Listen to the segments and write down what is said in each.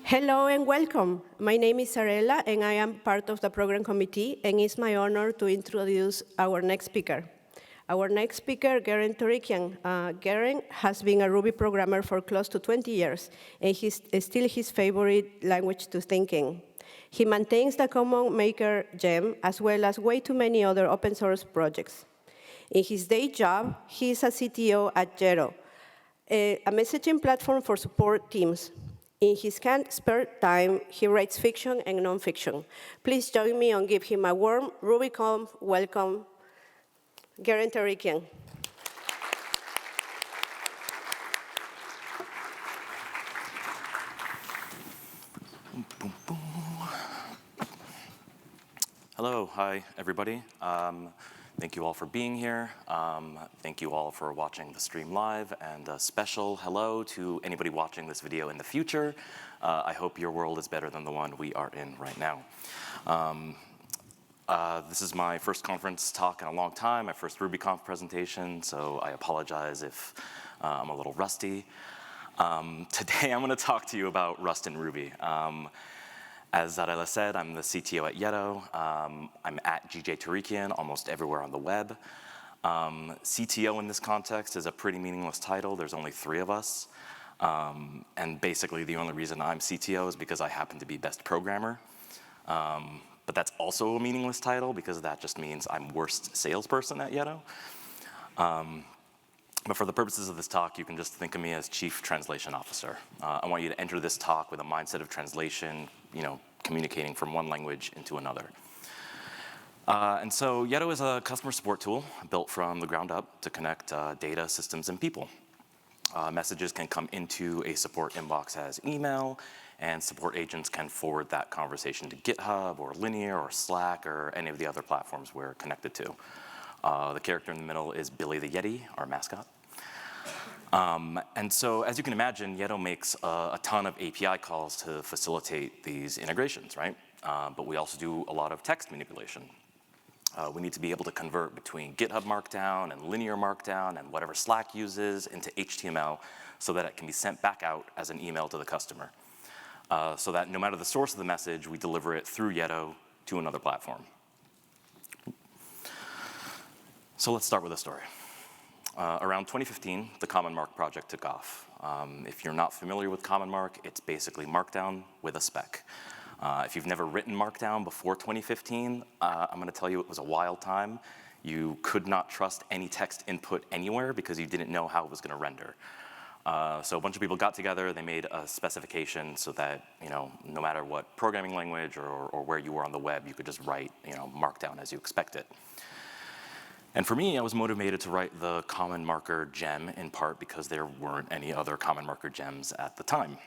Hello and welcome. My name is Sarella, and I am part of the program committee, and it's my honor to introduce our next speaker. Our next speaker, Garen Torikian. Garen has been a Ruby programmer for close to 20 years, and it's still his favorite language to think in. He maintains the Common Maker gem, as well as way too many other open source projects. In his day job, he is a CTO at Jero, a messaging platform for support teams. In his spare time, he writes fiction and nonfiction. Please join me and give him a warm RubyConf welcome, Garen Torikian. Hello, hi, everybody. Thank you all for being here. Thank you all for watching the stream live, and a special hello to anybody watching this video in the future. I hope your world is better than the one we are in right now. This is my first conference talk in a long time, my first RubyConf presentation, so I apologize if I'm a little rusty. Today I'm going to talk to you about Rust and Ruby. As Zarela said, I'm the CTO at Jero. I'm at GJ Torikian almost everywhere on the web. CTO in this context is a pretty meaningless title. There's only 3 of us. And basically the only reason I'm CTO is because I happen to be best programmer. But that's also a meaningless title because that just means I'm worst salesperson at Jero. But for the purposes of this talk, you can just think of me as Chief Translation Officer. I want you to enter this talk with a mindset of translation, communicating from one language into another. And so Jero is a customer support tool built from the ground up to connect data, systems, and people. Messages can come into a support inbox as email, and support agents can forward that conversation to GitHub or Linear or Slack or any of the other platforms we're connected to. The character in the middle is Billy the Yeti, our mascot. And so, as you can imagine, Jero makes a ton of API calls to facilitate these integrations, right? But we also do a lot of text manipulation. We need to be able to convert between GitHub Markdown and Linear Markdown and whatever Slack uses into HTML so that it can be sent back out as an email to the customer. So that no matter the source of the message, we deliver it through Jero to another platform. So let's start with a story. Around 2015, the Common Mark project took off. If you're not familiar with Common Mark, it's basically Markdown with a spec. If you've never written Markdown before 2015, I'm going to tell you it was a wild time. You could not trust any text input anywhere because you didn't know how it was going to render. So a bunch of people got together, they made a specification so that, no matter what programming language or where you were on the web, you could just write, Markdown as you expect it. And for me, I was motivated to write the Common Marker gem in part because there weren't any other Common Marker gems at the time.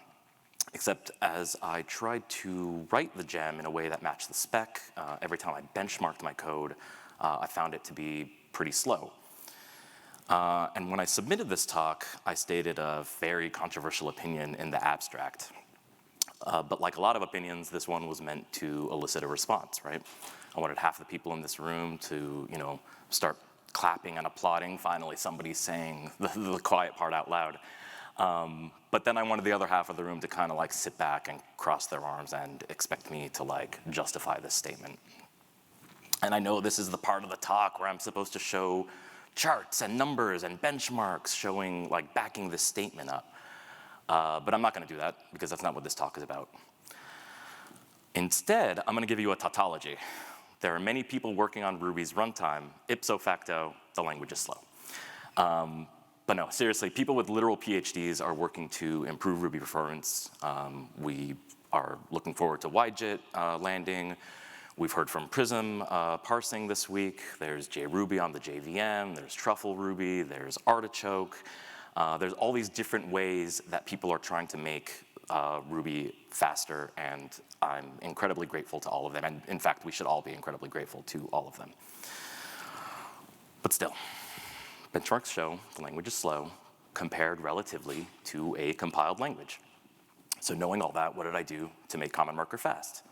Except as I tried to write the gem in a way that matched the spec, every time I benchmarked my code, I found it to be pretty slow. And when I submitted this talk, I stated a very controversial opinion in the abstract. But like a lot of opinions, this one was meant to elicit a response, right? I wanted half the people in this room to, start clapping and applauding. Finally, somebody's saying the quiet part out loud. But then I wanted the other half of the room to kind of sit back and cross their arms and expect me to justify this statement. And I know this is the part of the talk where I'm supposed to show charts and numbers and benchmarks showing, backing this statement up. But I'm not going to do that because that's not what this talk is about. Instead, I'm going to give you a tautology. There are many people working on Ruby's runtime. Ipso facto, the language is slow. But no, seriously, people with literal PhDs are working to improve Ruby performance. We are looking forward to YJIT landing. We've heard from Prism parsing this week. There's JRuby on the JVM. There's Truffle Ruby. There's Artichoke. There's all these different ways that people are trying to make Ruby faster, and I'm incredibly grateful to all of them. And in fact, we should all be incredibly grateful to all of them. But still, benchmarks show the language is slow compared relatively to a compiled language. So knowing all that, what did I do to make Common Marker fast?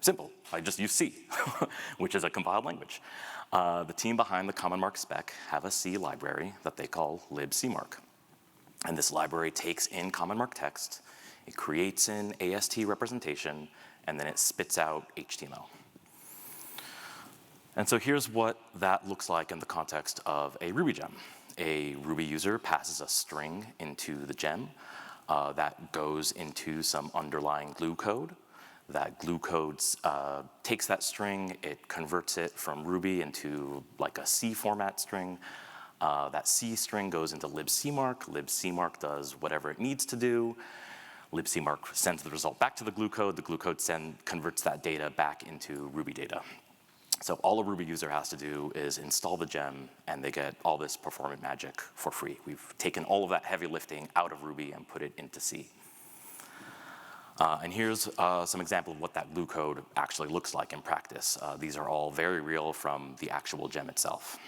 Simple. I just use C, which is a compiled language. The team behind the Common Mark spec have a C library that they call libcmark. And this library takes in Common Mark text, It creates an AST representation, and then it spits out HTML. And so here's what that looks like in the context of a Ruby gem. A Ruby user passes a string into the gem that goes into some underlying glue code. That glue code takes that string, it converts it from Ruby into like a C format string. That C string goes into libcmark. Libcmark does whatever it needs to do. Libcmark sends the result back to the glue code. The glue code converts that data back into Ruby data. So all a Ruby user has to do is install the gem, and they get all this performant magic for free. We've taken all of that heavy lifting out of Ruby and put it into C. And here's some example of what that glue code actually looks like in practice. These are all very real from the actual gem itself.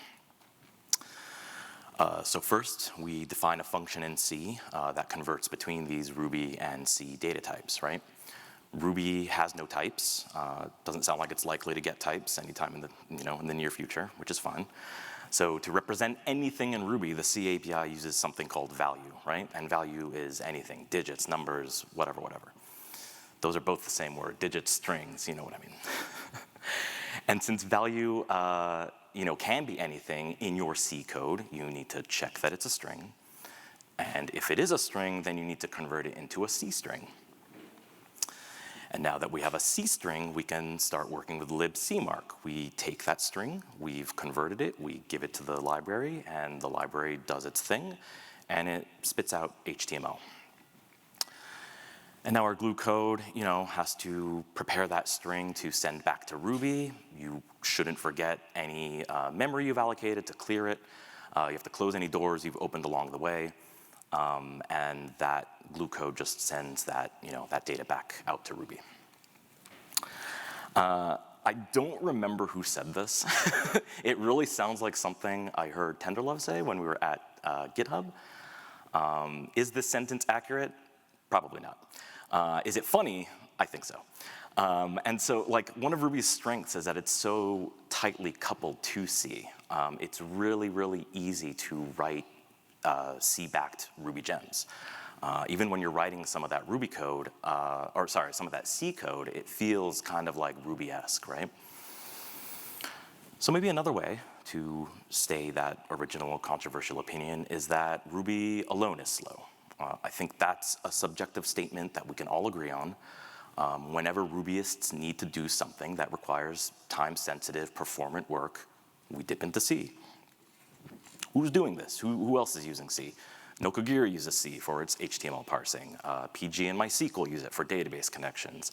So first, we define a function in C that converts between these Ruby and C data types, right? Ruby has no types. Doesn't sound like it's likely to get types anytime in the near future, which is fine. So to represent anything in Ruby, the C API uses something called value, right? And value is anything, digits, numbers, whatever. Those are both the same word, digits, strings, you know what I mean. And since value can be anything in your C code, you need to check that it's a string. And if it is a string, then you need to convert it into a C string. And now that we have a C string, we can start working with libcmark. We take that string, we've converted it, we give it to the library, and the library does its thing, and it spits out HTML. And now our glue code, has to prepare that string to send back to Ruby. You shouldn't forget any memory you've allocated to clear it. You have to close any doors you've opened along the way. And that glue code just sends that, that data back out to Ruby. I don't remember who said this. It really sounds like something I heard Tenderlove say when we were at GitHub. Is this sentence accurate? Probably not. Is it funny? I think so. And so one of Ruby's strengths is that it's so tightly coupled to C. It's really, really easy to write C-backed Ruby gems. Even when you're writing some of that Ruby code, some of that C code, it feels kind of like Ruby-esque, right? So maybe another way to stay that original controversial opinion is that Ruby alone is slow. I think that's a subjective statement that we can all agree on. Whenever Rubyists need to do something that requires time-sensitive, performant work, we dip into C. Who's doing this? Who else is using C? Nokogiri uses C for its HTML parsing. PG and MySQL use it for database connections.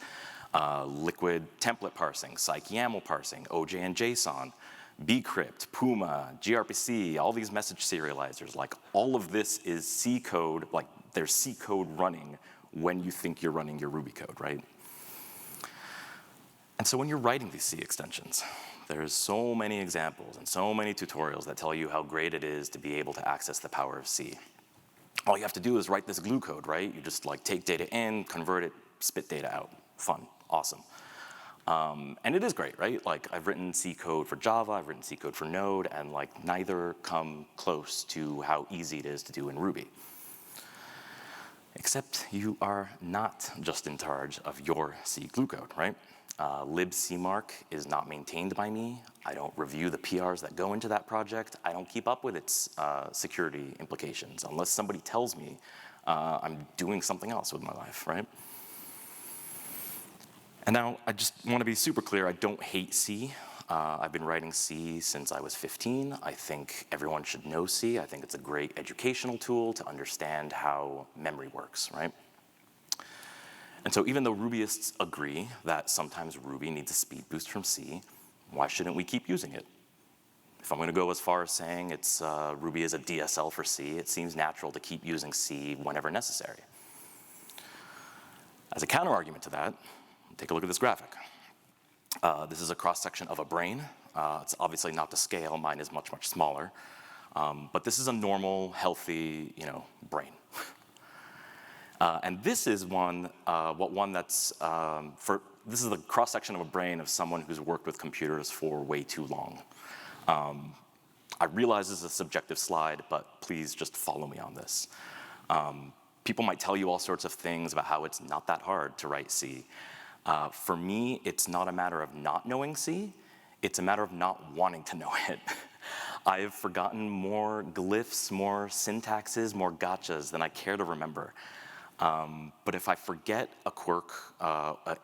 Liquid template parsing, PsycYAML parsing, OJ and JSON, Bcrypt, Puma, gRPC, all these message serializers, all of this is C code, there's C code running when you think you're running your Ruby code, right? And so when you're writing these C extensions, there's so many examples and so many tutorials that tell you how great it is to be able to access the power of C. All you have to do is write this glue code, right? You just take data in, convert it, spit data out. Fun, awesome. And it is great, right? I've written C code for Java, I've written C code for Node, and neither come close to how easy it is to do in Ruby. Except you are not just in charge of your C glue code, right? libcmark is not maintained by me. I don't review the PRs that go into that project. I don't keep up with its security implications unless somebody tells me I'm doing something else with my life, right? And now I just want to be super clear, I don't hate C. I've been writing C since I was 15. I think everyone should know C. I think it's a great educational tool to understand how memory works, right? And so even though Rubyists agree that sometimes Ruby needs a speed boost from C, why shouldn't we keep using it? If I'm going to go as far as saying Ruby is a DSL for C, it seems natural to keep using C whenever necessary. As a counter-argument to that, take a look at this graphic. This is a cross-section of a brain. It's obviously not to scale. Mine is much, much smaller. But this is a normal, healthy, brain. And this is this is the cross-section of a brain of someone who's worked with computers for way too long. I realize this is a subjective slide, but please just follow me on this. people might tell you all sorts of things about how it's not that hard to write C. For me, it's not a matter of not knowing C, it's a matter of not wanting to know it. I have forgotten more glyphs, more syntaxes, more gotchas than I care to remember. But if I forget a quirk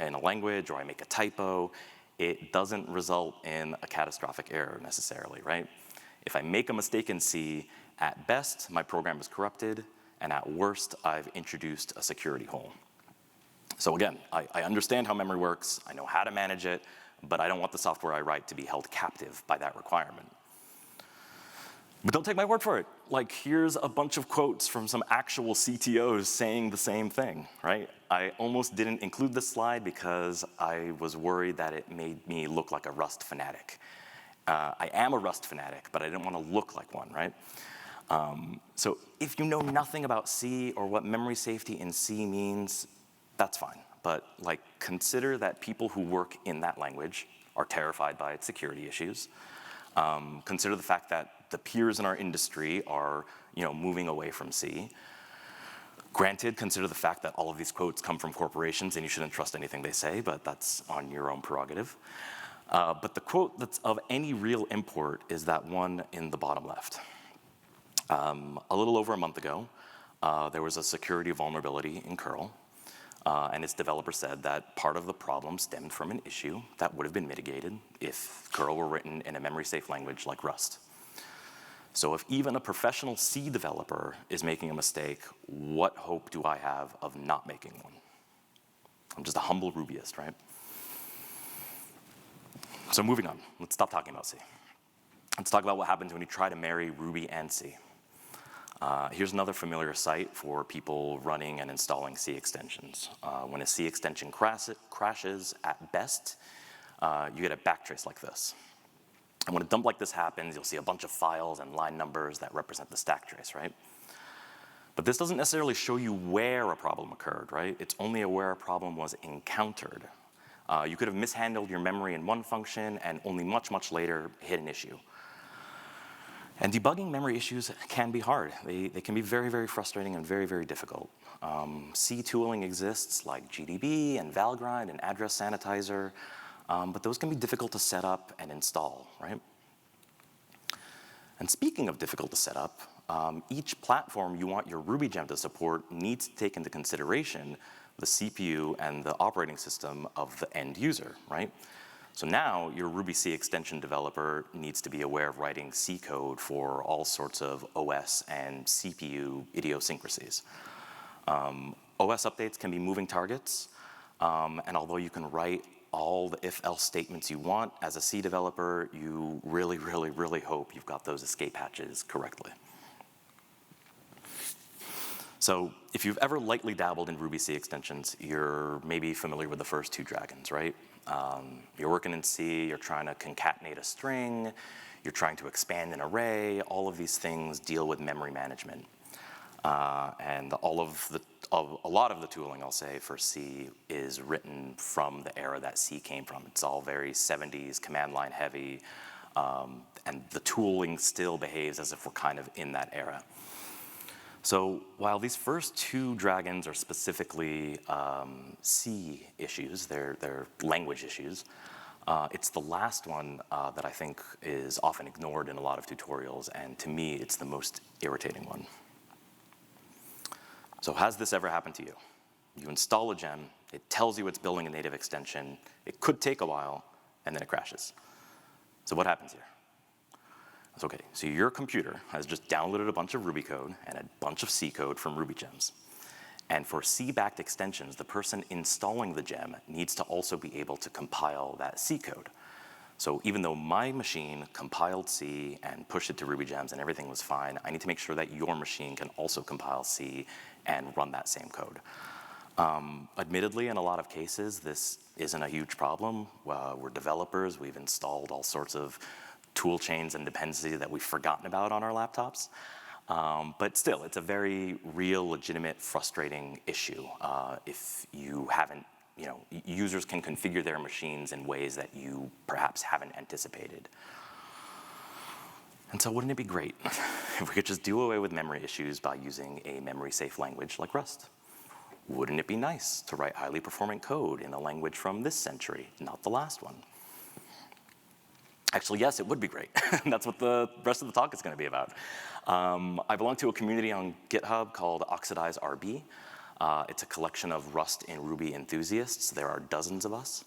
in a language or I make a typo, it doesn't result in a catastrophic error necessarily, right? If I make a mistake in C, at best, my program is corrupted, and at worst, I've introduced a security hole. So again, I understand how memory works, I know how to manage it, but I don't want the software I write to be held captive by that requirement. But don't take my word for it. Like, here's a bunch of quotes from some actual CTOs saying the same thing, right? I almost didn't include this slide because I was worried that it made me look like a Rust fanatic. I am a Rust fanatic, but I didn't want to look like one, right? So if you know nothing about C or what memory safety in C means, that's fine. But like, consider that people who work in that language are terrified by its security issues. Consider the fact that the peers in our industry are, moving away from C. Granted, consider the fact that all of these quotes come from corporations and you shouldn't trust anything they say, but that's on your own prerogative. But the quote that's of any real import is that one in the bottom left. A little over a month ago, there was a security vulnerability in curl, and its developer said that part of the problem stemmed from an issue that would have been mitigated if curl were written in a memory-safe language like Rust. So if even a professional C developer is making a mistake, what hope do I have of not making one? I'm just a humble Rubyist, right? So moving on, let's stop talking about C. Let's talk about what happens when you try to marry Ruby and C. Here's another familiar site for people running and installing C extensions. When a C extension crashes at best, you get a backtrace like this. And when a dump like this happens, you'll see a bunch of files and line numbers that represent the stack trace, right? But this doesn't necessarily show you where a problem occurred, right? It's only where a problem was encountered. You could have mishandled your memory in one function and only much, much later hit an issue. And debugging memory issues can be hard. They can be very, very frustrating and very, very difficult. C tooling exists like GDB and Valgrind and Address Sanitizer, but those can be difficult to set up and install, right? And speaking of difficult to set up, each platform you want your Ruby gem to support needs to take into consideration the CPU and the operating system of the end user, right? So now your Ruby C extension developer needs to be aware of writing C code for all sorts of OS and CPU idiosyncrasies. OS updates can be moving targets, and although you can write all the if-else statements you want, as a C developer, you really, really, really hope you've got those escape hatches correctly. So if you've ever lightly dabbled in Ruby C extensions, you're maybe familiar with the first two dragons, right? You're working in C, you're trying to concatenate a string, you're trying to expand an array, all of these things deal with memory management. And a lot of the tooling, I'll say, for C is written from the era that C came from. It's all very 70s, command line heavy, and the tooling still behaves as if we're kind of in that era. So while these first two dragons are specifically C issues, they're language issues, it's the last one that I think is often ignored in a lot of tutorials, and to me, it's the most irritating one. So has this ever happened to you? You install a gem, it tells you it's building a native extension, it could take a while, and then it crashes. So what happens here? It's okay, so your computer has just downloaded a bunch of Ruby code and a bunch of C code from Ruby gems. And for C-backed extensions, the person installing the gem needs to also be able to compile that C code. So even though my machine compiled C and pushed it to Ruby gems and everything was fine, I need to make sure that your machine can also compile C and run that same code. Admittedly, in a lot of cases, this isn't a huge problem. We're developers, we've installed all sorts of tool chains and dependencies that we've forgotten about on our laptops. But still, it's a very real, legitimate, frustrating issue if you haven't, users can configure their machines in ways that you perhaps haven't anticipated. And so wouldn't it be great if we could just do away with memory issues by using a memory-safe language like Rust? Wouldn't it be nice to write highly performant code in a language from this century, not the last one? Actually, yes, it would be great. That's what the rest of the talk is going to be about. I belong to a community on GitHub called oxidize-rb. It's a collection of Rust and Ruby enthusiasts. There are dozens of us.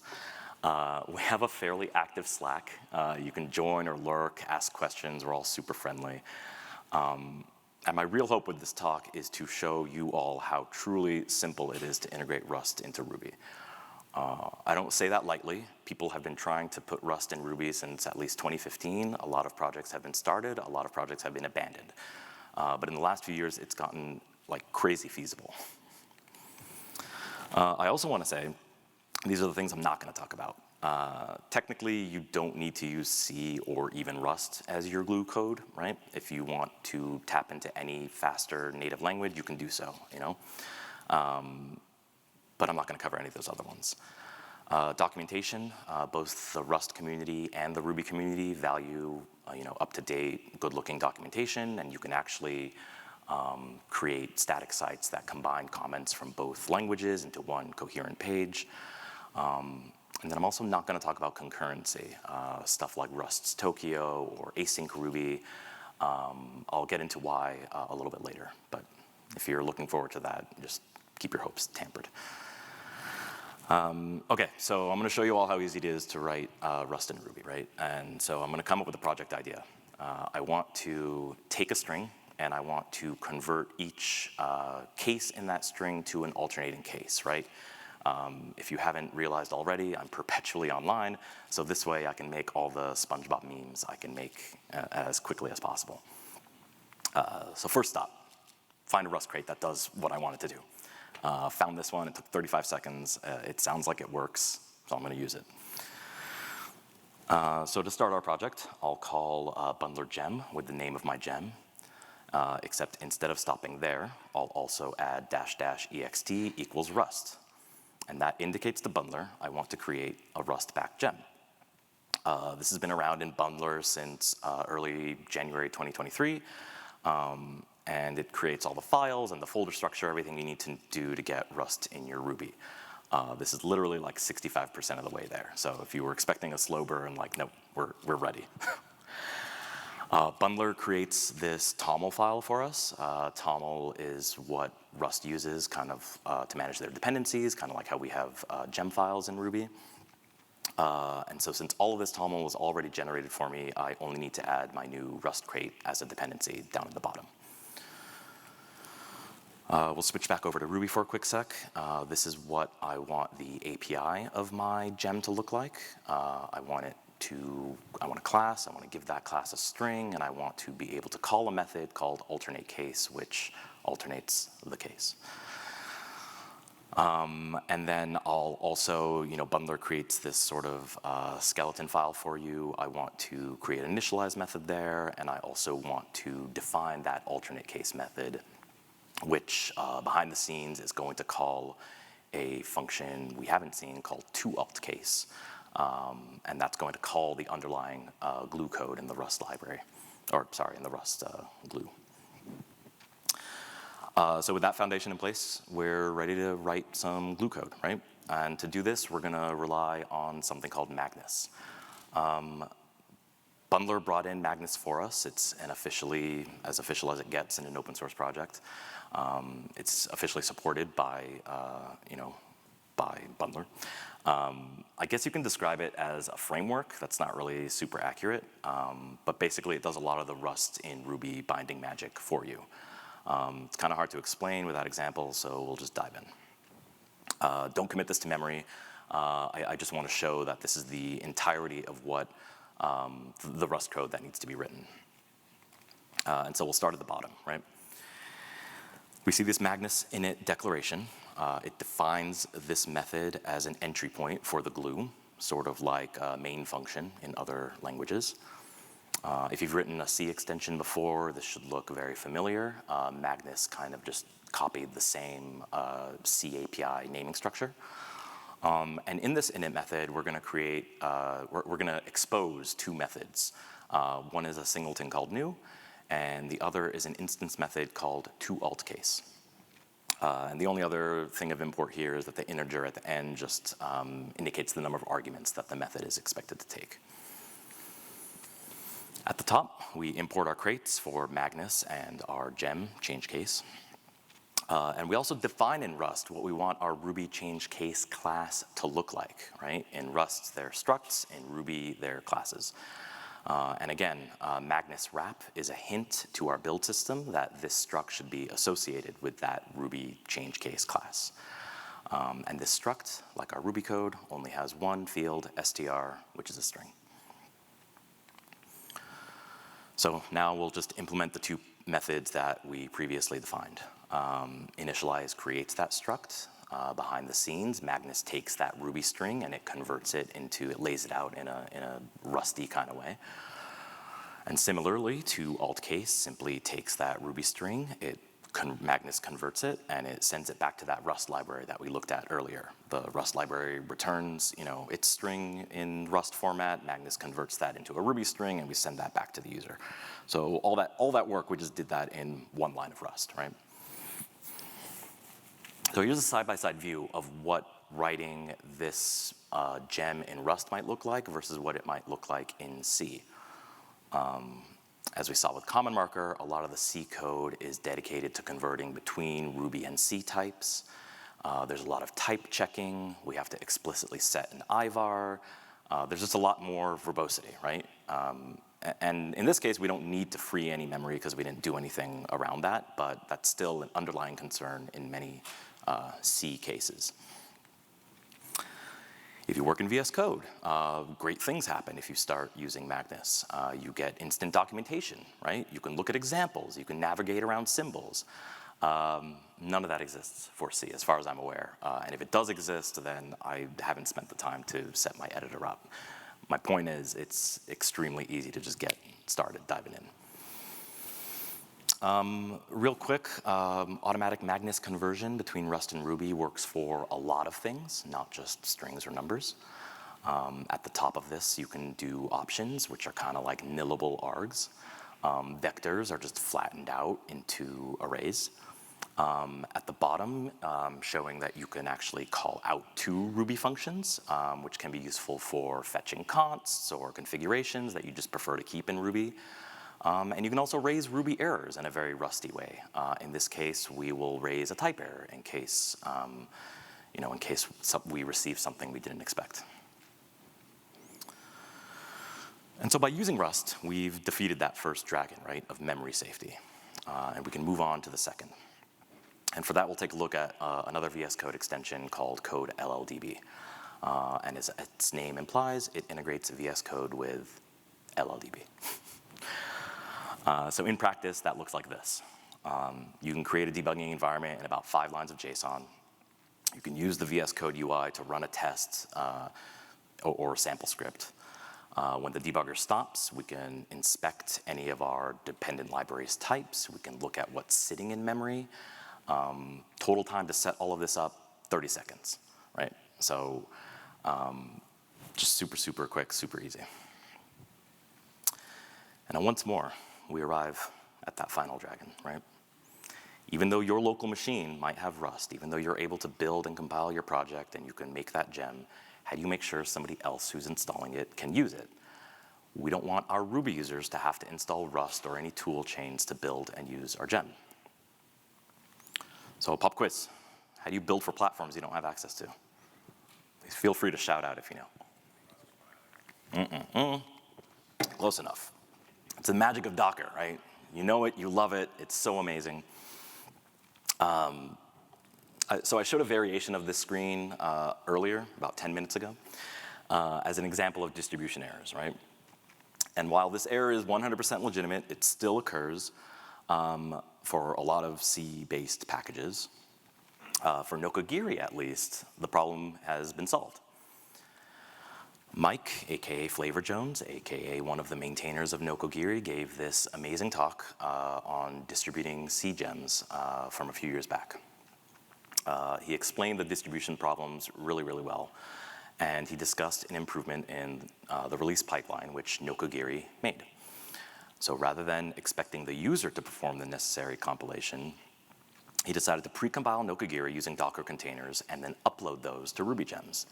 We have a fairly active Slack. You can join or lurk, ask questions. We're all super friendly. And my real hope with this talk is to show you all how truly simple it is to integrate Rust into Ruby. I don't say that lightly. People have been trying to put Rust in Ruby since at least 2015. A lot of projects have been started. A lot of projects have been abandoned. But in the last few years, it's gotten like crazy feasible. I also want to say, these are the things I'm not going to talk about. Technically, you don't need to use C or even Rust as your glue code, right? If you want to tap into any faster native language, you can do so, you know? But I'm not going to cover any of those other ones. Documentation, both the Rust community and the Ruby community value up-to-date, good-looking documentation, and you can actually create static sites that combine comments from both languages into one coherent page. And then I'm also not going to talk about concurrency, stuff like Rust's Tokyo or async Ruby. I'll get into why a little bit later, but if you're looking forward to that, just keep your hopes tempered. Okay, so I'm going to show you all how easy it is to write Rust in Ruby, right? And so I'm going to come up with a project idea. I want to take a string, and I want to convert each case in that string to an alternating case, right? If you haven't realized already, I'm perpetually online, so this way I can make all the SpongeBob memes I can make as quickly as possible. So first stop, find a Rust crate that does what I want it to do. Found this one, it took 35 seconds. It sounds like it works, so I'm going to use it. So to start our project, I'll call bundler gem with the name of my gem, except instead of stopping there, I'll also add --ext equals Rust. And that indicates to bundler I want to create a Rust-backed gem. This has been around in bundler since early January 2023. And it creates all the files and the folder structure, everything you need to do to get Rust in your Ruby. This is literally like 65% of the way there. So if you were expecting a slow burn, like, no, we're ready. Bundler creates this toml file for us. Toml is what Rust uses kind of to manage their dependencies, kind of like how we have gem files in Ruby. And so since all of this toml was already generated for me, I only need to add my new Rust crate as a dependency down at the bottom. We'll switch back over to Ruby for a quick sec. This is what I want the API of my gem to look like. I want a class, I want to give that class a string, and I want to be able to call a method called alternate case, which alternates the case. And then I'll also, bundler creates this sort of skeleton file for you. I want to create an initialize method there, and I also want to define that alternate case method, which behind the scenes is going to call a function we haven't seen called toAltCase. And that's going to call the underlying glue code in the Rust library, in the Rust glue. So with that foundation in place, we're ready to write some glue code, right? And to do this, we're going to rely on something called Magnus. Bundler brought in Magnus for us. It's an as official as it gets in an open source project. It's officially supported by Bundler. I guess you can describe it as a framework. That's not really super accurate, but basically it does a lot of the Rust in Ruby binding magic for you. It's kind of hard to explain without examples, so we'll just dive in. Don't commit this to memory. I just want to show that this is the entirety of what the Rust code that needs to be written. And so we'll start at the bottom, right? We see this Magnus init declaration. It defines this method as an entry point for the glue, sort of like a main function in other languages. If you've written a C extension before, this should look very familiar. Magnus kind of just copied the same C API naming structure. And in this init method, we're going to expose two methods. One is a singleton called new, and the other is an instance method called toAltCase. And the only other thing of import here is that the integer at the end just indicates the number of arguments that the method is expected to take. At the top, we import our crates for Magnus and our gem change case. And we also define in Rust what we want our Ruby change case class to look like, right? In Rust, they're structs. In Ruby, they're classes. And again, Magnus wrap is a hint to our build system that this struct should be associated with that Ruby change case class. And this struct, like our Ruby code, only has one field, str, which is a string. So now we'll just implement the two methods that we previously defined. Initialize creates that struct. Behind the scenes, Magnus takes that Ruby string and it converts it into, it lays it out in a rusty kind of way. And similarly, toAltCase simply takes that Ruby string, Magnus converts it, and it sends it back to that Rust library that we looked at earlier. The Rust library returns, its string in Rust format. Magnus converts that into a Ruby string, and we send that back to the user. So all that work, we just did that in one line of Rust, right? So here's a side-by-side view of what writing this gem in Rust might look like versus what it might look like in C. As we saw with Common Marker, a lot of the C code is dedicated to converting between Ruby and C types. There's a lot of type checking. We have to explicitly set an IVAR. There's just a lot more verbosity, right? And in this case, we don't need to free any memory because we didn't do anything around that, but that's still an underlying concern in many C cases. If you work in VS Code, great things happen if you start using Magnus. You get instant documentation, right? You can look at examples. You can navigate around symbols. None of that exists for C, as far as I'm aware. And if it does exist, then I haven't spent the time to set my editor up. My point is, it's extremely easy to just get started diving in. Real quick, automatic Magnus conversion between Rust and Ruby works for a lot of things, not just strings or numbers. At the top of this, you can do options, which are kind of like nillable args. Vectors are just flattened out into arrays. At the bottom, showing that you can actually call out two Ruby functions, which can be useful for fetching consts or configurations that you just prefer to keep in Ruby. And you can also raise Ruby errors in a very rusty way. In this case, we will raise a type error in case, we receive something we didn't expect. And so by using Rust, we've defeated that first dragon, right, of memory safety. And we can move on to the second. And for that, we'll take a look at another VS Code extension called code LLDB. And as its name implies, it integrates VS Code with LLDB. So in practice, that looks like this. You can create a debugging environment in about 5 lines of JSON. You can use the VS Code UI to run a test or a sample script. When the debugger stops, we can inspect any of our dependent libraries types. We can look at what's sitting in memory. Total time to set all of this up, 30 seconds, right? So just super, super quick, super easy. And once more, we arrive at that final dragon, right? Even though your local machine might have Rust, even though you're able to build and compile your project and you can make that gem, how do you make sure somebody else who's installing it can use it? We don't want our Ruby users to have to install Rust or any tool chains to build and use our gem. So pop quiz. How do you build for platforms you don't have access to? Please feel free to shout out if you know. Close enough. It's the magic of Docker, right? You know it, you love it, it's so amazing. So I showed a variation of this screen earlier, about 10 minutes ago, as an example of distribution errors, right? And while this error is 100% legitimate, it still occurs for a lot of C-based packages. For Nokogiri, at least, the problem has been solved. Mike, aka Flavor Jones, aka one of the maintainers of Nokogiri, gave this amazing talk on distributing C gems from a few years back. He explained the distribution problems really, really well, and he discussed an improvement in the release pipeline, which Nokogiri made. So rather than expecting the user to perform the necessary compilation, he decided to pre-compile Nokogiri using Docker containers and then upload those to RubyGems.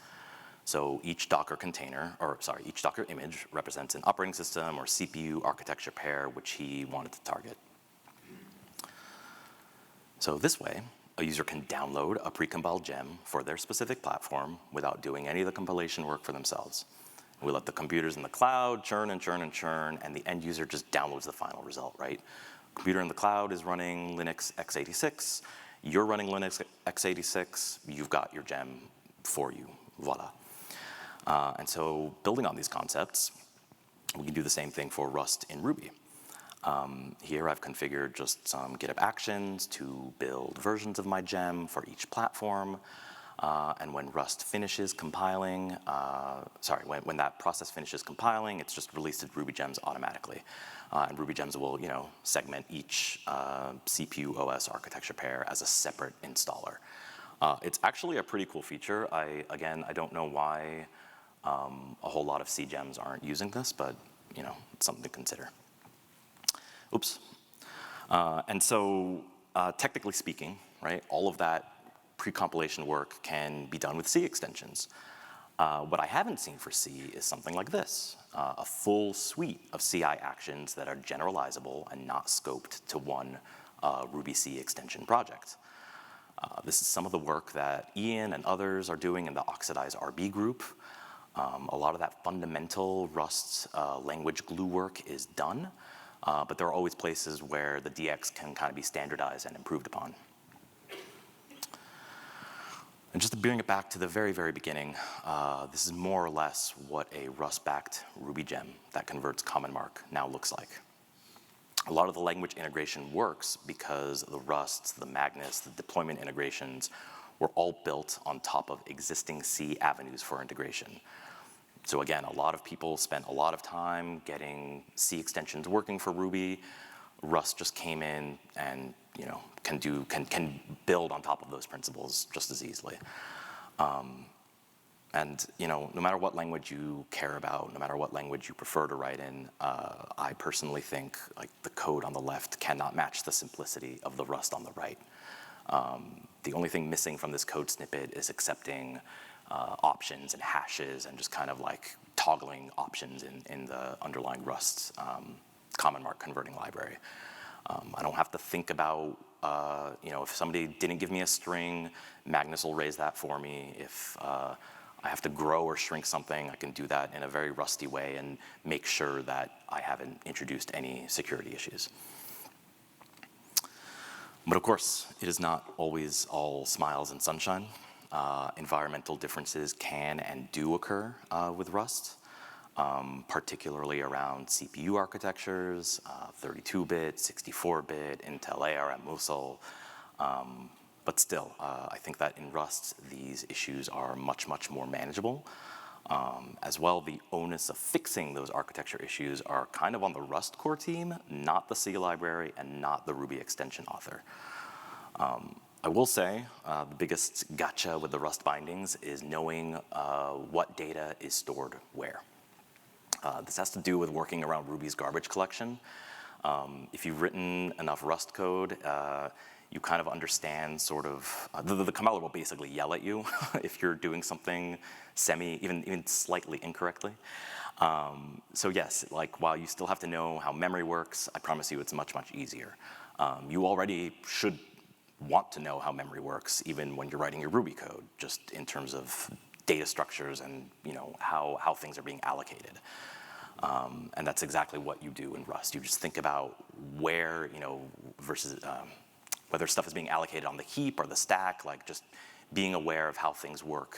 So each Docker container, or sorry, each Docker image represents an operating system or CPU architecture pair which he wanted to target. So this way, a user can download a pre-compiled gem for their specific platform without doing any of the compilation work for themselves. We let the computers in the cloud churn and churn and churn, and the end user just downloads the final result, right? Computer in the cloud is running Linux x86, you're running Linux x86, you've got your gem for you, voila. And so building on these concepts, we can do the same thing for Rust in Ruby. Here I've configured just some GitHub actions to build versions of my gem for each platform. And when Rust finishes compiling, when that process finishes compiling, it's just released to RubyGems automatically. And RubyGems will, segment each CPU OS architecture pair as a separate installer. It's actually a pretty cool feature. Again, I don't know why a whole lot of C gems aren't using this, but it's something to consider. Oops. And so technically speaking, right, all of that pre-compilation work can be done with C extensions. What I haven't seen for C is something like this, a full suite of CI actions that are generalizable and not scoped to one Ruby C extension project. This is some of the work that Ian and others are doing in the oxidize-rb group. A lot of that fundamental Rust language glue work is done, but there are always places where the DX can kind of be standardized and improved upon. And just to bring it back to the very, very beginning, this is more or less what a Rust-backed Ruby gem that converts common mark now looks like. A lot of the language integration works because the Rust, the Magnus, the deployment integrations were all built on top of existing C avenues for integration. So again, a lot of people spent a lot of time getting C extensions working for Ruby. Rust just came in and can build on top of those principles just as easily. And no matter what language you care about, no matter what language you prefer to write in, I personally think like the code on the left cannot match the simplicity of the Rust on the right. The only thing missing from this code snippet is accepting options and hashes and just kind of like toggling options in the underlying Rust common mark converting library. I don't have to think about, if somebody didn't give me a string, Magnus will raise that for me. If I have to grow or shrink something, I can do that in a very Rusty way and make sure that I haven't introduced any security issues. But of course, it is not always all smiles and sunshine. Environmental differences can and do occur with Rust, particularly around CPU architectures, 32-bit, 64-bit, Intel ARM Mussel. But still, I think that in Rust, these issues are much, much more manageable. As well, the onus of fixing those architecture issues are kind of on the Rust core team, not the C library and not the Ruby extension author. I will say the biggest gotcha with the Rust bindings is knowing what data is stored where. This has to do with working around Ruby's garbage collection. If you've written enough Rust code, you kind of understand sort of, the compiler will basically yell at you if you're doing something even slightly incorrectly. So yes, like while you still have to know how memory works, I promise you it's much, much easier. You already should want to know how memory works even when you're writing your Ruby code, just in terms of data structures and how things are being allocated. And that's exactly what you do in Rust. You just think about where, versus whether stuff is being allocated on the heap or the stack, like just being aware of how things work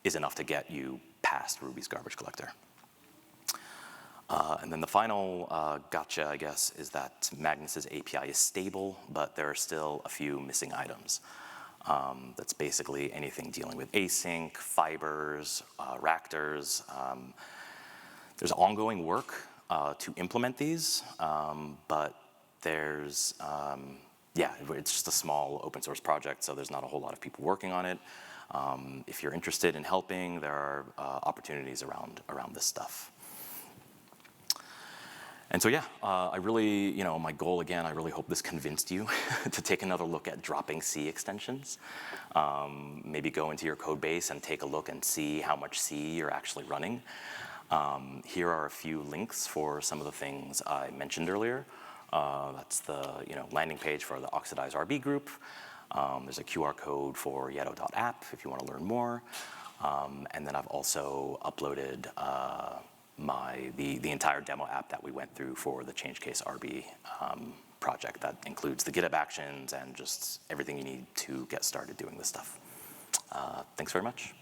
is enough to get you past Ruby's garbage collector. And then the final gotcha, I guess, is that Magnus's API is stable, but there are still a few missing items. That's basically anything dealing with async, fibers, ractors. There's ongoing work to implement these, but there's, it's just a small open source project, so there's not a whole lot of people working on it. If you're interested in helping, there are opportunities around this stuff. And so yeah, I really, my goal again, I really hope this convinced you to take another look at dropping C extensions. Maybe go into your code base and take a look and see how much C you're actually running. Here are a few links for some of the things I mentioned earlier. That's the landing page for the oxidize-rb group. There's a QR code for yeto.app if you want to learn more. And then I've also uploaded the entire demo app that we went through for the change case RB project. That includes the GitHub actions and just everything you need to get started doing this stuff. Thanks very much.